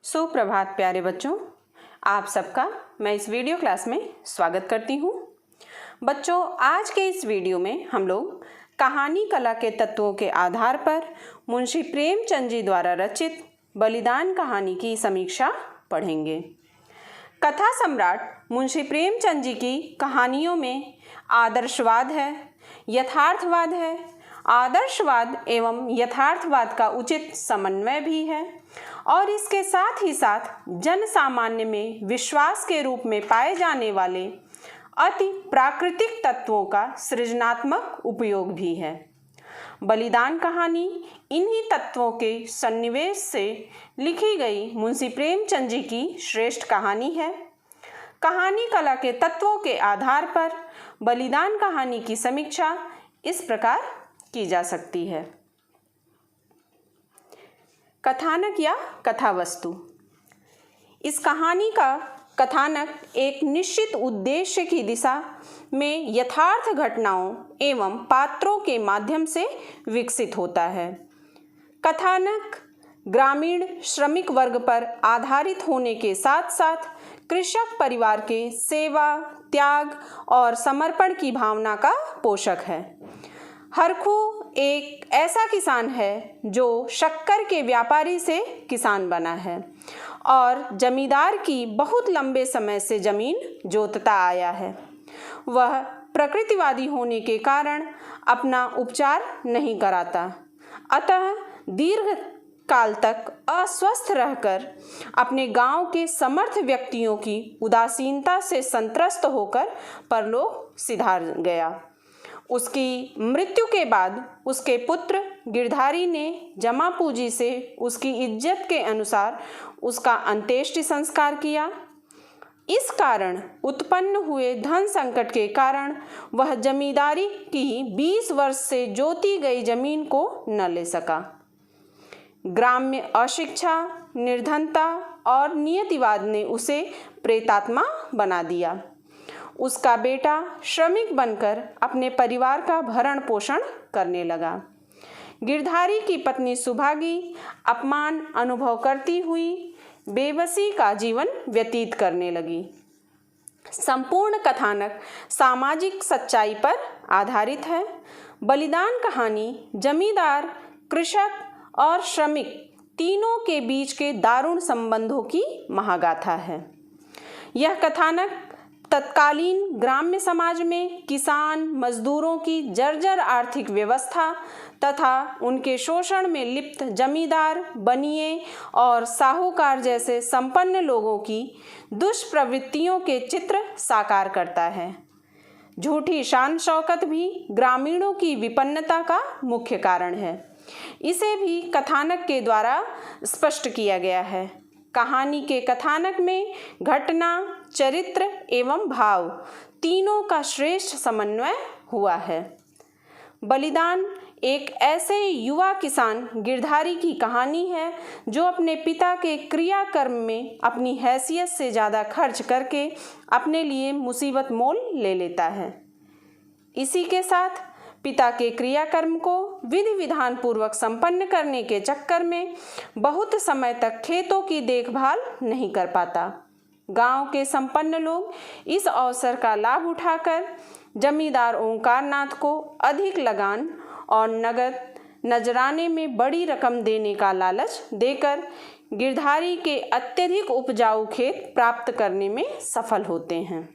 सुप्रभात प्यारे बच्चों, आप सबका मैं इस वीडियो क्लास में स्वागत करती हूँ। बच्चों, आज के इस वीडियो में हम लोग कहानी कला के तत्वों के आधार पर मुंशी प्रेमचंद जी द्वारा रचित बलिदान कहानी की समीक्षा पढ़ेंगे। कथा सम्राट मुंशी प्रेमचंद जी की कहानियों में आदर्शवाद है, यथार्थवाद है। आदर्शवाद एवं यथार्थवाद का उचित समन्वय भी है और इसके साथ ही साथ जन सामान्य में विश्वास के रूप में पाए जाने वाले अति प्राकृतिक तत्वों का सृजनात्मक उपयोग भी है। बलिदान कहानी इन्हीं तत्वों के सन्निवेश से लिखी गई मुंशी प्रेमचंद जी की श्रेष्ठ कहानी है। कहानी कला के तत्वों के आधार पर बलिदान कहानी की समीक्षा इस प्रकार की जा सकती है। कथानक या कथा वस्तु। इस कहानी का कथानक एक निश्चित उद्देश्य की दिशा में यथार्थ घटनाओं एवं पात्रों के माध्यम से विकसित होता है। कथानक ग्रामीण श्रमिक वर्ग पर आधारित होने के साथ साथ कृषक परिवार के सेवा, त्याग और समर्पण की भावना का पोषक है। हरखू एक ऐसा किसान है जो शक्कर के व्यापारी से किसान बना है और जमींदार की बहुत लंबे समय से जमीन जोतता आया है। वह प्रकृतिवादी होने के कारण अपना उपचार नहीं कराता, अतः दीर्घ काल तक अस्वस्थ रहकर अपने गांव के समर्थ व्यक्तियों की उदासीनता से संत्रस्त होकर परलोक सिधार गया। उसकी मृत्यु के बाद उसके पुत्र गिरधारी ने जमा पूंजी से उसकी इज्जत के अनुसार उसका अंत्येष्टि संस्कार किया। इस कारण उत्पन्न हुए धन संकट के कारण वह जमींदारी की 20 वर्ष से जोती गई जमीन को न ले सका। ग्राम्य अशिक्षा, निर्धनता और नियतिवाद ने उसे प्रेतात्मा बना दिया। उसका बेटा श्रमिक बनकर अपने परिवार का भरण पोषण करने लगा। गिरधारी की पत्नी सुभागी अपमान अनुभव करती हुई बेबसी का जीवन व्यतीत करने लगी। संपूर्ण कथानक सामाजिक सच्चाई पर आधारित है। बलिदान कहानी जमींदार, कृषक और श्रमिक तीनों के बीच के दारुण संबंधों की महागाथा है। यह कथानक तत्कालीन ग्राम्य समाज में किसान मजदूरों की जर्जर आर्थिक व्यवस्था तथा उनके शोषण में लिप्त जमींदार, बनिए और साहूकार जैसे संपन्न लोगों की दुष्प्रवृत्तियों के चित्र साकार करता है। झूठी शान शौकत भी ग्रामीणों की विपन्नता का मुख्य कारण है। इसे भी कथानक के द्वारा स्पष्ट किया गया है। कहानी के कथानक में घटना, चरित्र एवं भाव तीनों का श्रेष्ठ समन्वय हुआ है। बलिदान एक ऐसे युवा किसान गिरधारी की कहानी है जो अपने पिता के क्रियाकर्म में अपनी हैसियत से ज़्यादा खर्च करके अपने लिए मुसीबत मोल ले लेता है। इसी के साथ पिता के क्रियाकर्म को विधि विधान पूर्वक संपन्न करने के चक्कर में बहुत समय तक खेतों की देखभाल नहीं कर पाता। गांव के संपन्न लोग इस अवसर का लाभ उठाकर जमींदार ओंकारनाथ को अधिक लगान और नगद नजराने में बड़ी रकम देने का लालच देकर गिरधारी के अत्यधिक उपजाऊ खेत प्राप्त करने में सफल होते हैं।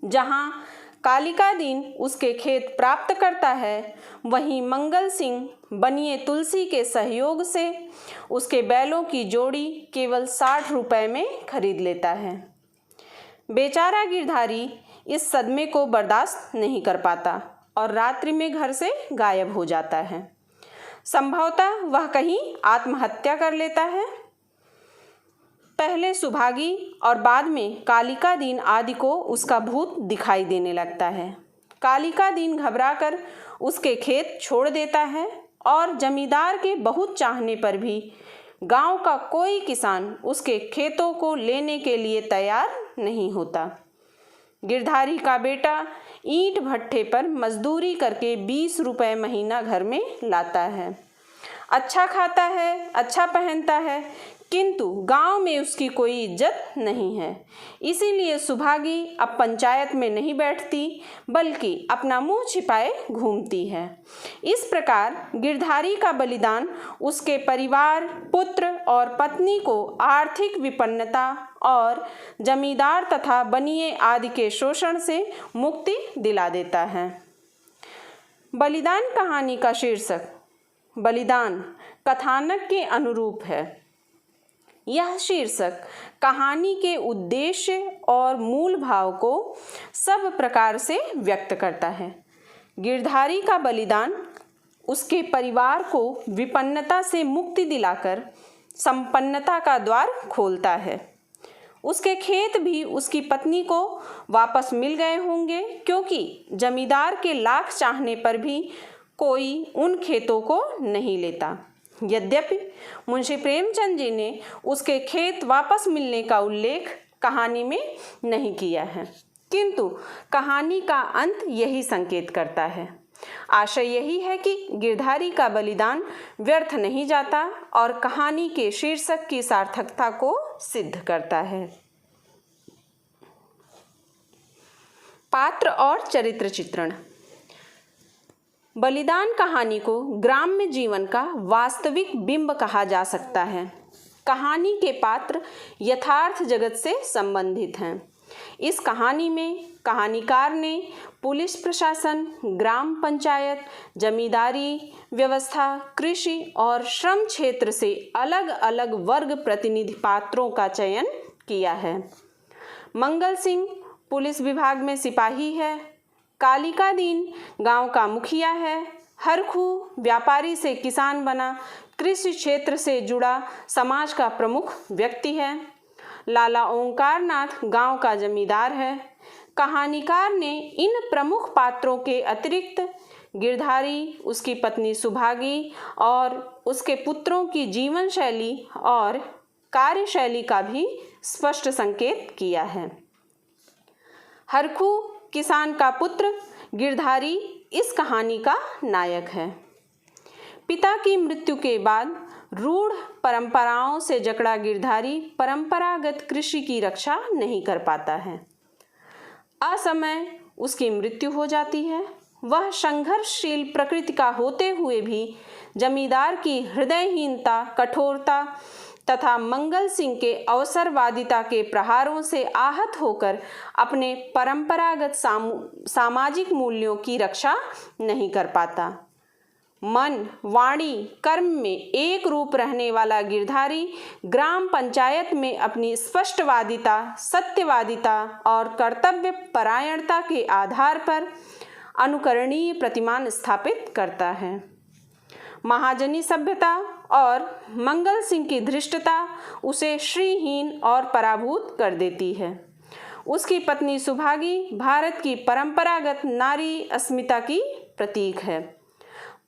जहां कालिका दीन उसके खेत प्राप्त करता है, वहीं मंगल सिंह बनिए तुलसी के सहयोग से उसके बैलों की जोड़ी केवल 60 रुपए में खरीद लेता है। बेचारा गिरधारी इस सदमे को बर्दाश्त नहीं कर पाता और रात्रि में घर से गायब हो जाता है। संभवतः वह कहीं आत्महत्या कर लेता है। पहले सुभागी और बाद में कालिका दीन आदि को उसका भूत दिखाई देने लगता है। कालिका दीन घबराकर उसके खेत छोड़ देता है और जमींदार के बहुत चाहने पर भी गांव का कोई किसान उसके खेतों को लेने के लिए तैयार नहीं होता। गिरधारी का बेटा ईंट भट्ठे पर मजदूरी करके 20 रुपए महीना घर में लाता है। अच्छा खाता है, अच्छा पहनता है, किंतु गांव में उसकी कोई इज्जत नहीं है। इसीलिए सुभागी अब पंचायत में नहीं बैठती बल्कि अपना मुंह छिपाए घूमती है। इस प्रकार गिरधारी का बलिदान उसके परिवार, पुत्र और पत्नी को आर्थिक विपन्नता और जमींदार तथा बनिए आदि के शोषण से मुक्ति दिला देता है। बलिदान कहानी का शीर्षक बलिदान कथानक के अनुरूप है। यह शीर्षक कहानी के उद्देश्य और मूल भाव को सब प्रकार से व्यक्त करता है। गिरधारी का बलिदान उसके परिवार को विपन्नता से मुक्ति दिलाकर संपन्नता का द्वार खोलता है। उसके खेत भी उसकी पत्नी को वापस मिल गए होंगे, क्योंकि जमींदार के लाख चाहने पर भी कोई उन खेतों को नहीं लेता। यद्यपि मुंशी प्रेमचंद जी ने उसके खेत वापस मिलने का उल्लेख कहानी में नहीं किया है, किंतु कहानी का अंत यही संकेत करता है। आशय यही है कि गिरधारी का बलिदान व्यर्थ नहीं जाता और कहानी के शीर्षक की सार्थकता को सिद्ध करता है। पात्र और चरित्र चित्रण। बलिदान कहानी को ग्राम्य जीवन का वास्तविक बिंब कहा जा सकता है। कहानी के पात्र यथार्थ जगत से संबंधित हैं। इस कहानी में कहानीकार ने पुलिस प्रशासन, ग्राम पंचायत, जमींदारी व्यवस्था, कृषि और श्रम क्षेत्र से अलग अलग वर्ग प्रतिनिधि पात्रों का चयन किया है। मंगल सिंह पुलिस विभाग में सिपाही है, कालिका दीन गांव का मुखिया है, हरखू व्यापारी से किसान बना कृषि क्षेत्र से जुड़ा समाज का प्रमुख व्यक्ति है, लाला ओंकार नाथ गांव का जमींदार है। कहानीकार ने इन प्रमुख पात्रों के अतिरिक्त गिरधारी, उसकी पत्नी सुभागी और उसके पुत्रों की जीवन शैली और कार्यशैली का भी स्पष्ट संकेत किया है। हरखू किसान का पुत्र गिरधारी इस कहानी का नायक है। पिता की मृत्यु के बाद रूढ़ परंपराओं से जकड़ा गिरधारी परंपरागत कृषि की रक्षा नहीं कर पाता है। असमय उसकी मृत्यु हो जाती है। वह संघर्षशील प्रकृति का होते हुए भी जमींदार की हृदयहीनता, कठोरता तथा मंगल सिंह के अवसरवादिता के प्रहारों से आहत होकर अपने परंपरागत सामाजिक मूल्यों की रक्षा नहीं कर पाता। मन, वाणी, कर्म में एक रूप रहने वाला गिरधारी ग्राम पंचायत में अपनी स्पष्टवादिता, सत्यवादिता और कर्तव्य परायणता के आधार पर अनुकरणीय प्रतिमान स्थापित करता है। महाजनी सभ्यता और मंगल सिंह की धृष्टता उसे श्रीहीन और पराभूत कर देती है। उसकी पत्नी सुभागी भारत की परंपरागत नारी अस्मिता की प्रतीक है।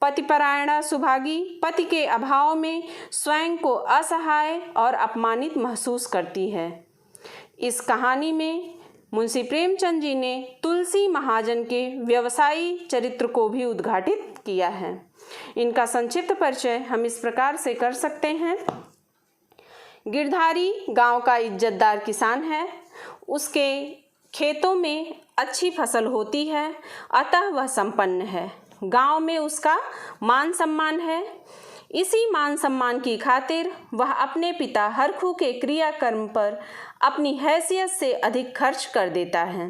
पतिपरायणा सुभागी पति के अभाव में स्वयं को असहाय और अपमानित महसूस करती है। इस कहानी में मुंशी प्रेमचंद जी ने तुलसी महाजन के व्यवसायी चरित्र को भी उद्घाटित किया है। इनका संक्षिप्त परिचय हम इस प्रकार से कर सकते हैं। गिरधारी गांव का इज्जतदार किसान है। उसके खेतों में अच्छी फसल होती है, अतः वह संपन्न है। गांव में उसका मान सम्मान है। इसी मान सम्मान की खातिर वह अपने पिता हरखू के क्रियाकर्म पर अपनी हैसियत से अधिक खर्च कर देता है।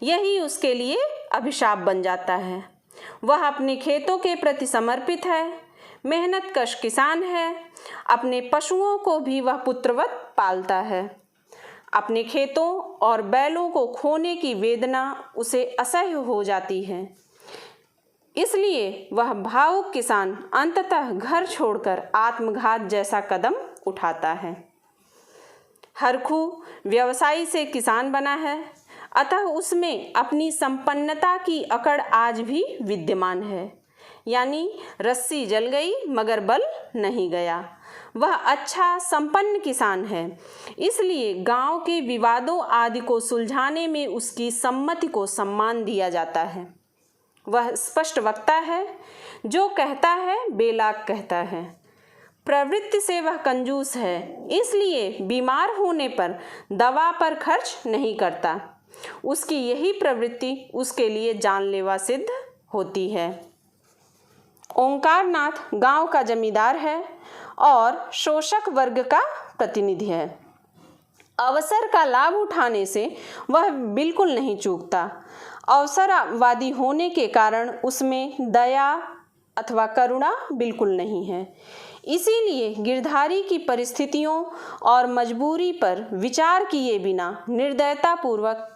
यही उसके लिए अभिशाप बन जाता है। वह अपने खेतों के प्रति समर्पित है, मेहनतकश किसान है। अपने पशुओं को भी वह पुत्रवत पालता है। अपने खेतों और बैलों को खोने की वेदना उसे असह्य हो जाती है। इसलिए वह भावुक किसान अंततः घर छोड़कर आत्मघात जैसा कदम उठाता है। हरखू व्यवसायी से किसान बना है, अतः उसमें अपनी संपन्नता की अकड़ आज भी विद्यमान है। यानी रस्सी जल गई मगर बल नहीं गया। वह अच्छा संपन्न किसान है, इसलिए गांव के विवादों आदि को सुलझाने में उसकी सम्मति को सम्मान दिया जाता है। वह स्पष्ट वक्ता है, जो कहता है बेलाग कहता है। प्रवृत्ति से वह कंजूस है, इसलिए बीमार होने पर दवा पर खर्च नहीं करता। उसकी यही प्रवृत्ति उसके लिए जानलेवा सिद्ध होती है। ओंकारनाथ गांव का जमींदार है और शोषक वर्ग का प्रतिनिधि है। अवसर का लाभ उठाने से वह बिल्कुल नहीं चूकता। अवसरवादी होने के कारण उसमें दया अथवा करुणा बिल्कुल नहीं है। इसीलिए गिरधारी की परिस्थितियों और मजबूरी पर विचार किए बिना निर्दयतापूर्वक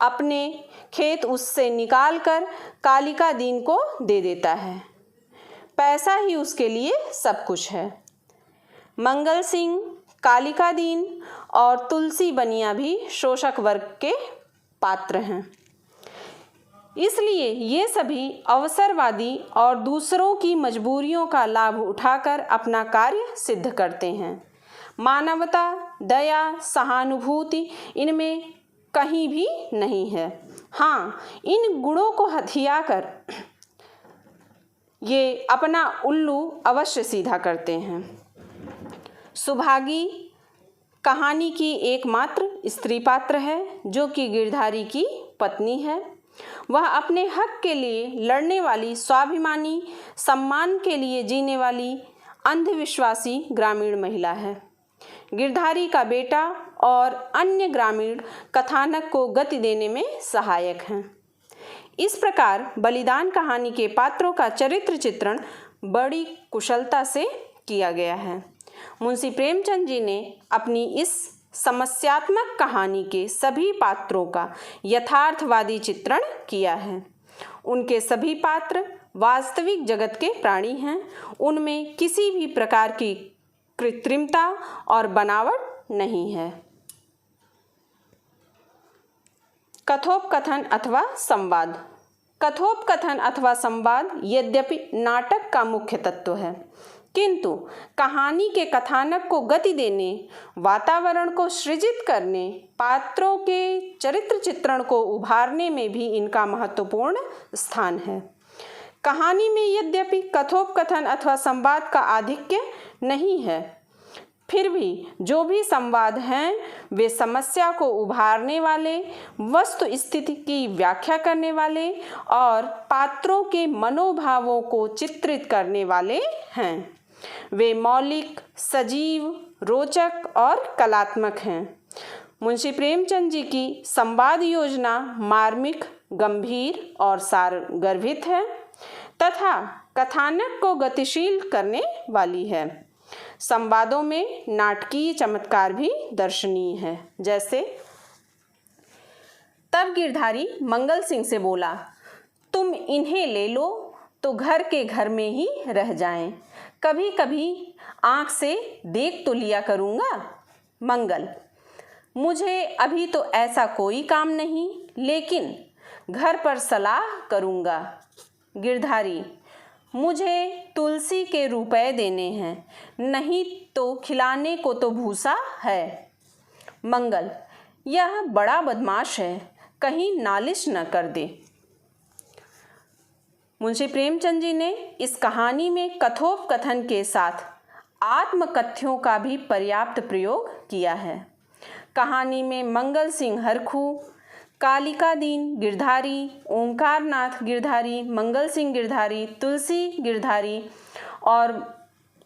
अपने खेत उससे निकालकर कालिका दीन को दे देता है। पैसा ही उसके लिए सब कुछ है। मंगल सिंह, कालिका दीन और तुलसी बनिया भी शोषक वर्ग के पात्र हैं। इसलिए ये सभी अवसरवादी और दूसरों की मजबूरियों का लाभ उठाकर अपना कार्य सिद्ध करते हैं। मानवता, दया, सहानुभूति इनमें कहीं भी नहीं है। हाँ, इन गुणों को हथियाकर ये अपना उल्लू अवश्य सीधा करते हैं। सुभागी कहानी की एकमात्र स्त्री पात्र है जो कि गिरधारी की पत्नी है। वह अपने हक के लिए लड़ने वाली, स्वाभिमानी, सम्मान के लिए जीने वाली, अंधविश्वासी ग्रामीण महिला है। गिरधारी का बेटा और अन्य ग्रामीण कथानक को गति देने में सहायक हैं। इस प्रकार बलिदान कहानी के पात्रों का चरित्र चित्रण बड़ी कुशलता से किया गया है। मुंशी प्रेमचंद जी ने अपनी इस समस्यात्मक कहानी के सभी पात्रों का यथार्थवादी चित्रण किया है। उनके सभी पात्र वास्तविक जगत के प्राणी हैं। उनमें किसी भी प्रकार की कृत्रिमता और बनावट नहीं है। कथोपकथन अथवा संवाद। कथोपकथन अथवा संवाद यद्यपि नाटक का मुख्य तत्व है, किंतु कहानी के कथानक को गति देने, वातावरण को सृजित करने, पात्रों के चरित्र चित्रण को उभारने में भी इनका महत्वपूर्ण स्थान है। कहानी में यद्यपि कथोपकथन अथवा संवाद का आधिक्य नहीं है, फिर भी जो भी संवाद हैं वे समस्या को उभारने वाले, वस्तु स्थिति की व्याख्या करने वाले और पात्रों के मनोभावों को चित्रित करने वाले हैं। वे मौलिक, सजीव, रोचक और कलात्मक हैं। मुंशी प्रेमचंद जी की संवाद योजना मार्मिक, गंभीर और सारगर्भित है तथा कथानक को गतिशील करने वाली है। संवादों में नाटकीय चमत्कार भी दर्शनीय है। जैसे, तब गिरधारी मंगल सिंह से बोला, तुम इन्हें ले लो तो घर के घर में ही रह जाएं। कभी कभी आँख से देख तो लिया करूँगा। मंगल, मुझे अभी तो ऐसा कोई काम नहीं, लेकिन घर पर सलाह करूँगा। गिरधारी, मुझे तुलसी के रुपए देने हैं, नहीं तो खिलाने को तो भूसा है। मंगल, यह बड़ा बदमाश है, कहीं नालिश न कर दे। मुंशी प्रेमचंद जी ने इस कहानी में कथोपकथन के साथ आत्मकथ्यों का भी पर्याप्त प्रयोग किया है। कहानी में मंगल सिंह हरखू, कालिका दीन गिरधारी, ओंकारनाथ गिरधारी, मंगल सिंह गिरधारी, तुलसी गिरधारी और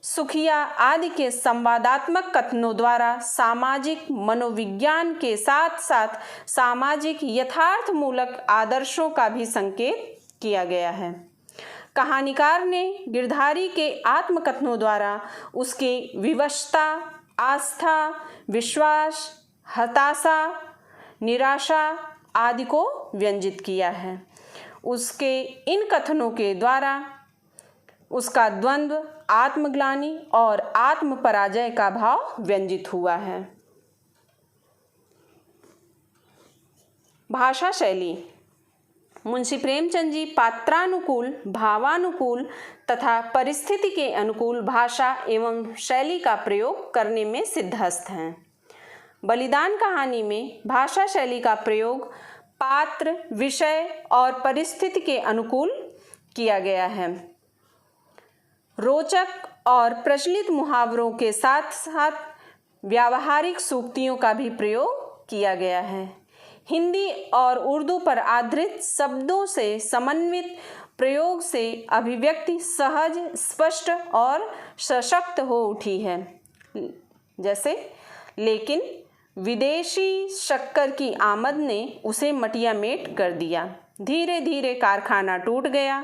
सुखिया आदि के संवादात्मक कथनों द्वारा सामाजिक मनोविज्ञान के साथ साथ सामाजिक यथार्थमूलक आदर्शों का भी संकेत किया गया है। कहानीकार ने गिरधारी के आत्मकथनों द्वारा उसके विवशता, आस्था, विश्वास, हताशा, निराशा आदि को व्यंजित किया है। उसके इन कथनों के द्वारा उसका द्वंद्व, आत्मग्लानि और आत्म पराजय का भाव व्यंजित हुआ है। भाषा शैली। मुंशी प्रेमचंद जी पात्रानुकूल, भावानुकूल तथा परिस्थिति के अनुकूल भाषा एवं शैली का प्रयोग करने में सिद्धहस्त हैं। बलिदान कहानी में भाषा शैली का प्रयोग पात्र, विषय और परिस्थिति के अनुकूल किया गया है। रोचक और प्रचलित मुहावरों के साथ साथ व्यावहारिक सूक्तियों का भी प्रयोग किया गया है। हिंदी और उर्दू पर आधारित शब्दों से समन्वित प्रयोग से अभिव्यक्ति सहज, स्पष्ट और सशक्त हो उठी है। जैसे, लेकिन विदेशी शक्कर की आमद ने उसे मटियामेट कर दिया। धीरे धीरे कारखाना टूट गया,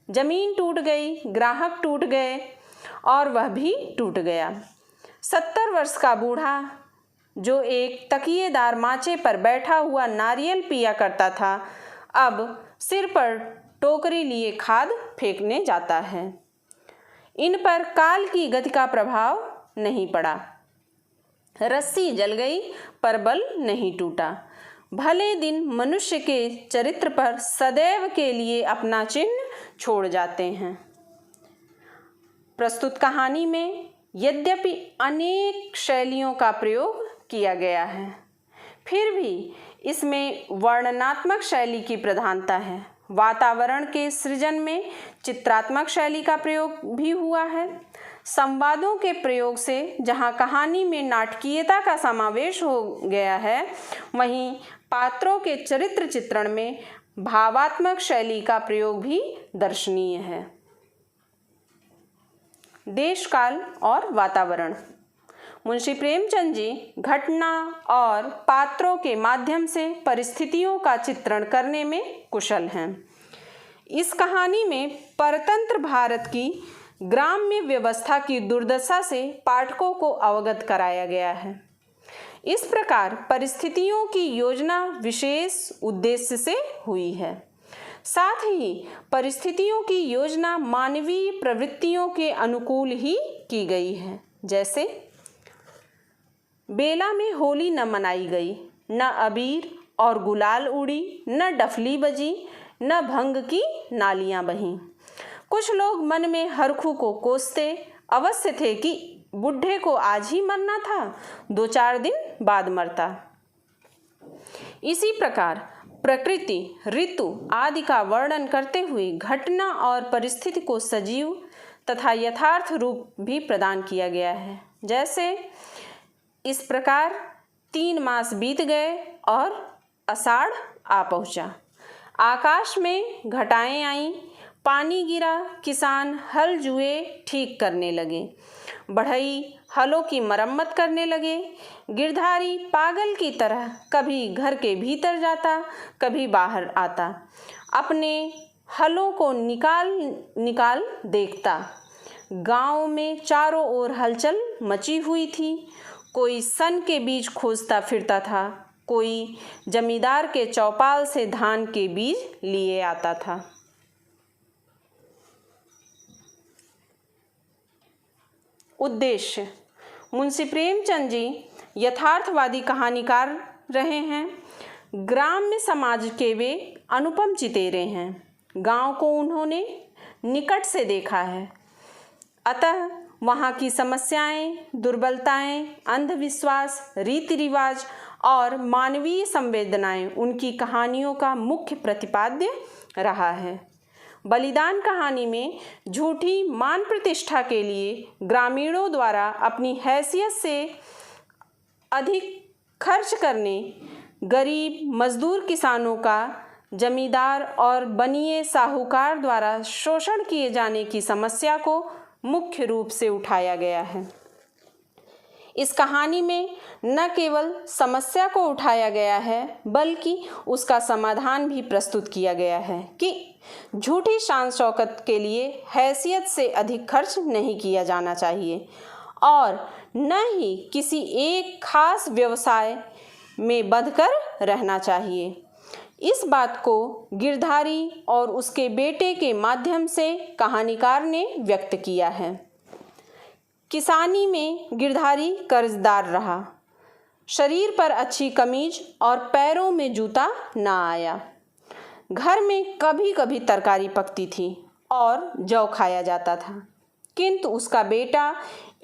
जमीन टूट गई, ग्राहक टूट गए और वह भी टूट गया। 70 वर्ष का बूढ़ा जो एक तकिएदार माचे पर बैठा हुआ नारियल पिया करता था, अब सिर पर टोकरी लिए खाद फेंकने जाता है। इन पर काल की गति का प्रभाव नहीं पड़ा। रस्सी जल गई पर बल नहीं टूटा। भले दिन मनुष्य के चरित्र पर सदैव के लिए अपना चिन्ह छोड़ जाते हैं। प्रस्तुत कहानी में यद्यपि अनेक शैलियों का प्रयोग किया गया है, फिर भी इसमें वर्णनात्मक शैली की प्रधानता है। वातावरण के सृजन में चित्रात्मक शैली का प्रयोग भी हुआ है। संवादों के प्रयोग से जहाँ कहानी में नाटकीयता का समावेश हो गया है, वहीं पात्रों के चरित्र चित्रण में भावात्मक शैली का प्रयोग भी दर्शनीय है। देश काल और वातावरण। मुंशी प्रेमचंद जी घटना और पात्रों के माध्यम से परिस्थितियों का चित्रण करने में कुशल हैं। इस कहानी में परतंत्र भारत की ग्राम्य व्यवस्था की दुर्दशा से पाठकों को अवगत कराया गया है। इस प्रकार परिस्थितियों की योजना विशेष उद्देश्य से हुई है। साथ ही परिस्थितियों की योजना मानवीय प्रवृत्तियों के अनुकूल ही की गई है। जैसे, बेला में होली न मनाई गई, न अबीर और गुलाल उड़ी, न डफली बजी, न भंग की नालियां बहीं। कुछ लोग मन में हरखू को कोसते अवश्य थे कि बुढ़े को आज ही मरना था, 2-4 दिन बाद मरता। इसी प्रकार प्रकृति, ऋतु आदि का वर्णन करते हुए घटना और परिस्थिति को सजीव तथा यथार्थ रूप भी प्रदान किया गया है। जैसे, इस प्रकार 3 मास बीत गए और आषाढ़ आ पहुँचा। आकाश में घटाएं आईं, पानी गिरा, किसान हल जुए ठीक करने लगे, बढ़ई हलों की मरम्मत करने लगे। गिरधारी पागल की तरह कभी घर के भीतर जाता, कभी बाहर आता, अपने हलों को निकाल देखता। गांव में चारों ओर हलचल मची हुई थी। कोई सन के बीज खोजता फिरता था, कोई जमींदार के चौपाल से धान के बीज लिए आता था। उद्देश्य। मुंशी प्रेमचंद जी यथार्थवादी कहानीकार रहे हैं। ग्राम्य समाज के वे अनुपम चितेरे हैं। गांव को उन्होंने निकट से देखा है, अतः वहाँ की समस्याएं, दुर्बलताएं, अंधविश्वास, रीति रिवाज और मानवीय संवेदनाएं उनकी कहानियों का मुख्य प्रतिपाद्य रहा है। बलिदान कहानी में झूठी मान प्रतिष्ठा के लिए ग्रामीणों द्वारा अपनी हैसियत से अधिक खर्च करने, गरीब मजदूर किसानों का जमींदार और बनिए साहूकार द्वारा शोषण किए जाने की समस्या को मुख्य रूप से उठाया गया है। इस कहानी में न केवल समस्या को उठाया गया है, बल्कि उसका समाधान भी प्रस्तुत किया गया है कि झूठी शान शौकत के लिए हैसियत से अधिक खर्च नहीं किया जाना चाहिए और न ही किसी एक खास व्यवसाय में बंधकर रहना चाहिए। इस बात को गिरधारी और उसके बेटे के माध्यम से कहानीकार ने व्यक्त किया है। किसानी में गिरधारी कर्जदार रहा, शरीर पर अच्छी कमीज और पैरों में जूता न आया। घर में कभी कभी तरकारी पकती थी और जौ खाया जाता था, किंतु उसका बेटा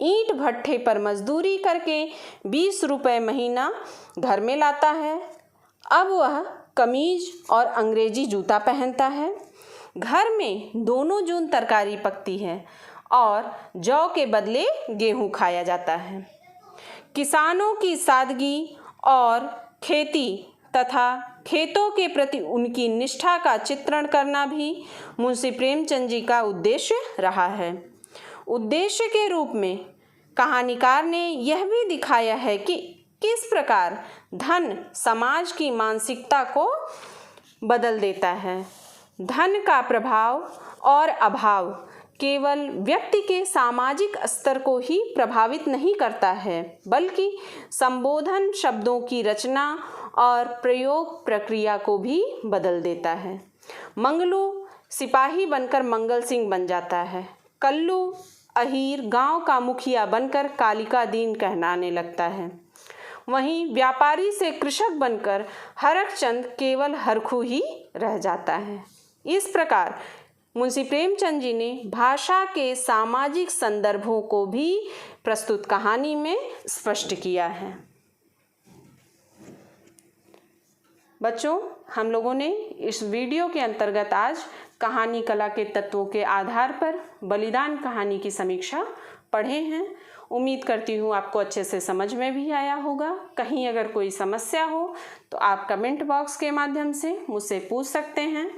ईंट भट्ठे पर मजदूरी करके 20 रुपए महीना घर में लाता है। अब वह कमीज और अंग्रेजी जूता पहनता है। घर में दोनों जून तरकारी पकती है और जौ के बदले गेहूं खाया जाता है। किसानों की सादगी और खेती तथा खेतों के प्रति उनकी निष्ठा का चित्रण करना भी मुंशी प्रेमचंद जी का उद्देश्य रहा है। उद्देश्य के रूप में कहानीकार ने यह भी दिखाया है कि किस प्रकार धन समाज की मानसिकता को बदल देता है। धन का प्रभाव और अभाव केवल व्यक्ति के सामाजिक स्तर को ही प्रभावित नहीं करता है, बल्कि संबोधन शब्दों की रचना और प्रयोग प्रक्रिया को भी बदल देता है। मंगलू सिपाही बनकर मंगल सिंह बन जाता है। कल्लू अहीर गांव का मुखिया बनकर कालिका दीन कहलाने लगता है। वहीं व्यापारी से कृषक बनकर हरखचंद केवल हरखू ही रह जाता है। इस प्रकार मुंशी प्रेमचंद जी ने भाषा के सामाजिक संदर्भों को भी प्रस्तुत कहानी में स्पष्ट किया है। बच्चों, हम लोगों ने इस वीडियो के अंतर्गत आज कहानी कला के तत्वों के आधार पर बलिदान कहानी की समीक्षा पढ़े हैं। उम्मीद करती हूँ आपको अच्छे से समझ में भी आया होगा। कहीं अगर कोई समस्या हो तो आप कमेंट बॉक्स के माध्यम से मुझसे पूछ सकते हैं।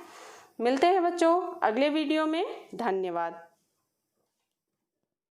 मिलते हैं बच्चों अगले वीडियो में। धन्यवाद।